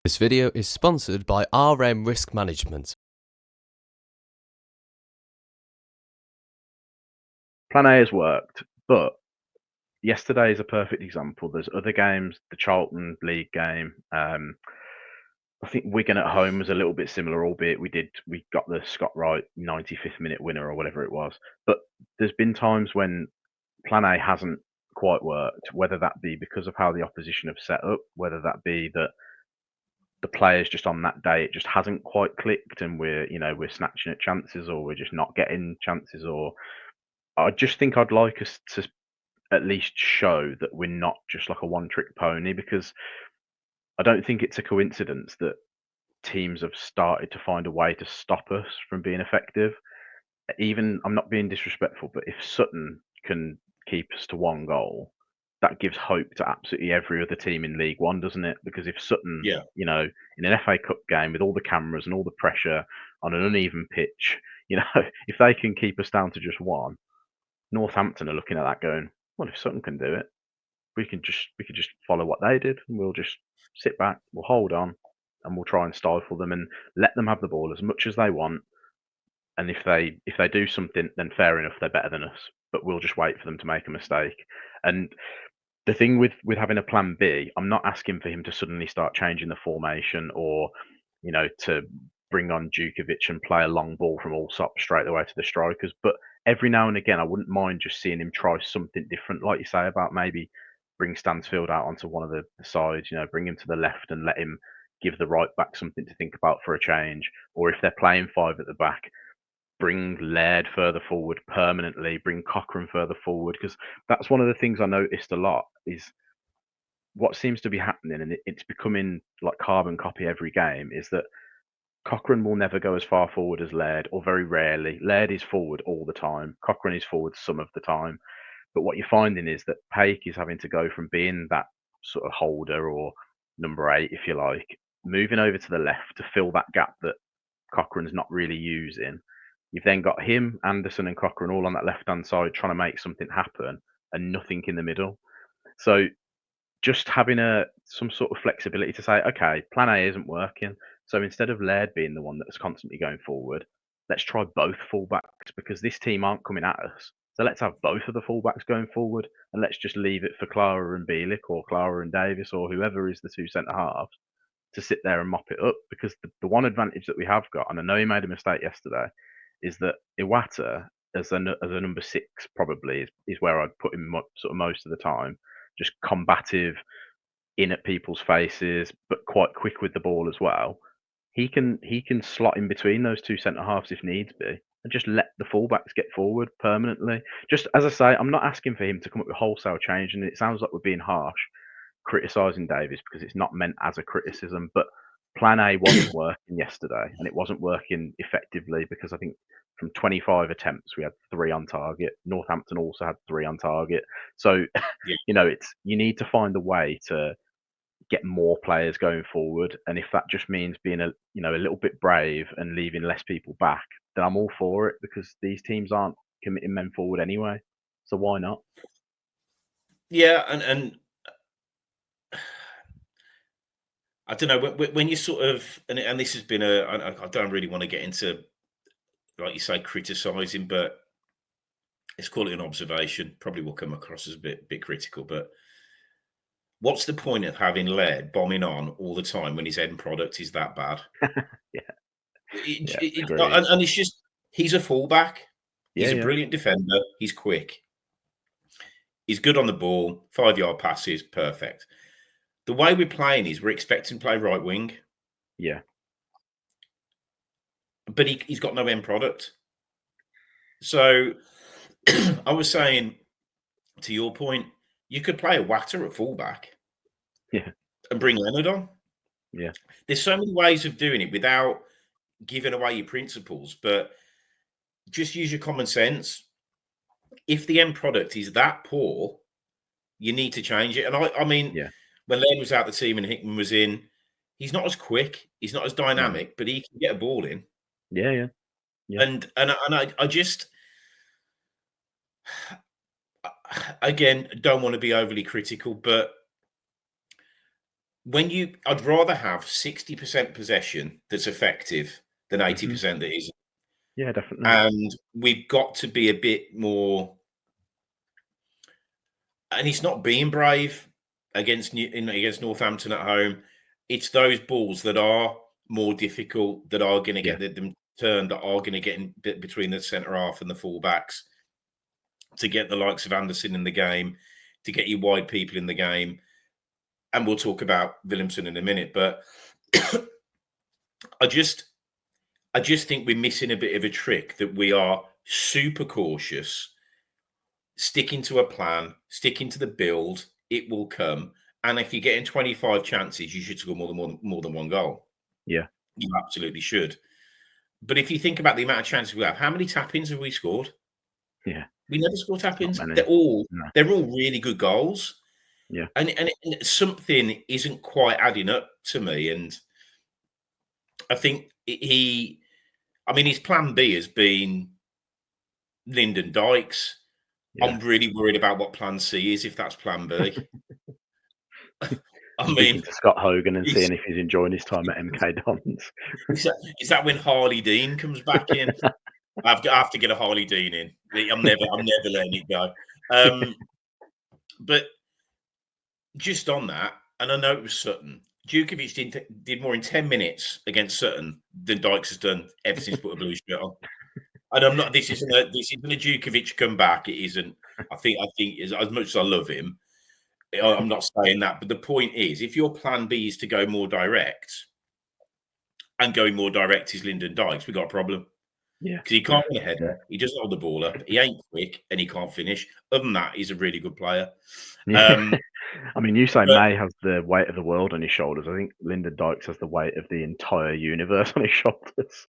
This video is sponsored by RM Risk Management. Plan A has worked, but yesterday is a perfect example. There's other games, the Charlton League game. I think Wigan at home was a little bit similar, albeit we got the Scott Wright 95th minute winner or whatever it was. But there's been times when Plan A hasn't quite worked, whether that be because of how the opposition have set up, whether that be that the players just on that day it just hasn't quite clicked, and we're snatching at chances, or we're just not getting chances, or I just think I'd like us to at least show that we're not just like a one trick pony, because I don't think it's a coincidence that teams have started to find a way to stop us from being effective. Even, I'm not being disrespectful, but if Sutton can keep us to one goal, that gives hope to absolutely every other team in League One, doesn't it? Because if Sutton, Yeah. In an FA Cup game with all the cameras and all the pressure on an uneven pitch, if they can keep us down to just one, Northampton are looking at that going, well, if Sutton can do it, we could just follow what they did, and we'll just sit back, we'll hold on, and we'll try and stifle them and let them have the ball as much as they want. And if they do something, then fair enough, they're better than us. But we'll just wait for them to make a mistake. And the thing with having a plan B, I'm not asking for him to suddenly start changing the formation, or to bring on Djukovic and play a long ball from Allsop straight away to the strikers. But every now and again, I wouldn't mind just seeing him try something different, like you say, about maybe bring Stansfield out onto one of the sides, bring him to the left and let him give the right back something to think about for a change. Or if they're playing five at the back, bring Laird further forward permanently, bring Cochrane further forward, because that's one of the things I noticed a lot is what seems to be happening, and it's becoming like carbon copy every game, is that Cochrane will never go as far forward as Laird, or very rarely. Laird is forward all the time. Cochrane is forward some of the time. But what you're finding is that Paik is having to go from being that sort of holder or number 8, if you like, moving over to the left to fill that gap that Cochrane's not really using. You've then got him, Anderson, and Cochrane all on that left-hand side trying to make something happen, and nothing in the middle. So just having some sort of flexibility to say, okay, plan A isn't working. So instead of Laird being the one that's constantly going forward, let's try both fullbacks, because this team aren't coming at us. So let's have both of the fullbacks going forward, and let's just leave it for Clara and Bielik, or Clara and Davies, or whoever is the two centre halves, to sit there and mop it up. Because the one advantage that we have got, and I know he made a mistake yesterday, is that Iwata as a number 6 probably is where I'd put him sort of most of the time. Just combative, in at people's faces, but quite quick with the ball as well. He can slot in between those two centre halves if needs be, and just let the fullbacks get forward permanently. Just as I say, I'm not asking for him to come up with wholesale change, and it sounds like we're being harsh criticising Davies, because it's not meant as a criticism. But Plan A wasn't working yesterday, and it wasn't working effectively, because I think from 25 attempts we had 3 on target. Northampton also had 3 on target. So Yeah. you need to find a way to get more players going forward, and if that just means being a little bit brave and leaving less people back, then I'm all for it, because these teams aren't committing men forward anyway. So why not? Yeah, and I don't know when you sort of and this has been I don't really want to get into, like you say, criticising, but let's call it an observation. Probably will come across as a bit critical, but what's the point of having Laird bombing on all the time when his end product is that bad? Yeah, It, yeah, it, agreed. and it's just he's a fullback. Yeah, He's a yeah, brilliant defender. He's quick. He's good on the ball. 5-yard passes, perfect. The way we're playing is we're expecting to play right wing, yeah, but he's got no end product. So I was saying, to your point, you could play a Watter at fullback yeah, and bring Leonard on. yeah, There's so many ways of doing it without giving away your principles, but just use your common sense. If the end product is that poor, you need to change it. And I mean, yeah. when Len was out the team and Hickman was in, he's not as quick, he's not as No. dynamic, but he can get a ball in. Yeah, yeah, yeah, And I just, again, don't want to be overly critical, but I'd rather have 60% possession that's effective than 80% that isn't. Yeah, definitely. And we've got to be a bit more. And it's not being brave against Northampton at home. It's those balls that are more difficult, that are going to get them turned, that are going to get in between the centre half and the fullbacks, to get the likes of Anderson in the game, to get you wide people in the game. And we'll talk about Williamson in a minute, but I just think we're missing a bit of a trick, that we are super cautious, sticking to a plan, sticking to the build. It will come, and if you're getting 25 chances, you should score more than one goal. Yeah, you absolutely should. But if you think about the amount of chances we have, how many tap-ins have we scored? Yeah, we never score tap-ins. Not many. They're all really good goals. Yeah, and something isn't quite adding up to me, and I think his plan B has been Lyndon Dykes. Yeah. I'm really worried about what plan C is, if that's plan B. Speaking to Scott Hogan and seeing if he's enjoying his time at MK Dons. Is that when Harley Dean comes back in? I have to get a Harley Dean in. I'm never letting it go. But just on that, and I know it was Sutton, Djukovic did more in 10 minutes against Sutton than Dykes has done ever since put a blue shirt on. And I'm not. This isn't a Djukovic comeback. It isn't. I think as much as I love him, I'm not saying that. But the point is, if your plan B is to go more direct, and going more direct is Lyndon Dykes, we got a problem. Yeah, because he can't win a header, he doesn't hold the ball up, he ain't quick, and he can't finish. Other than that, he's a really good player. Yeah. I mean, you say May has the weight of the world on his shoulders. I think Lyndon Dykes has the weight of the entire universe on his shoulders.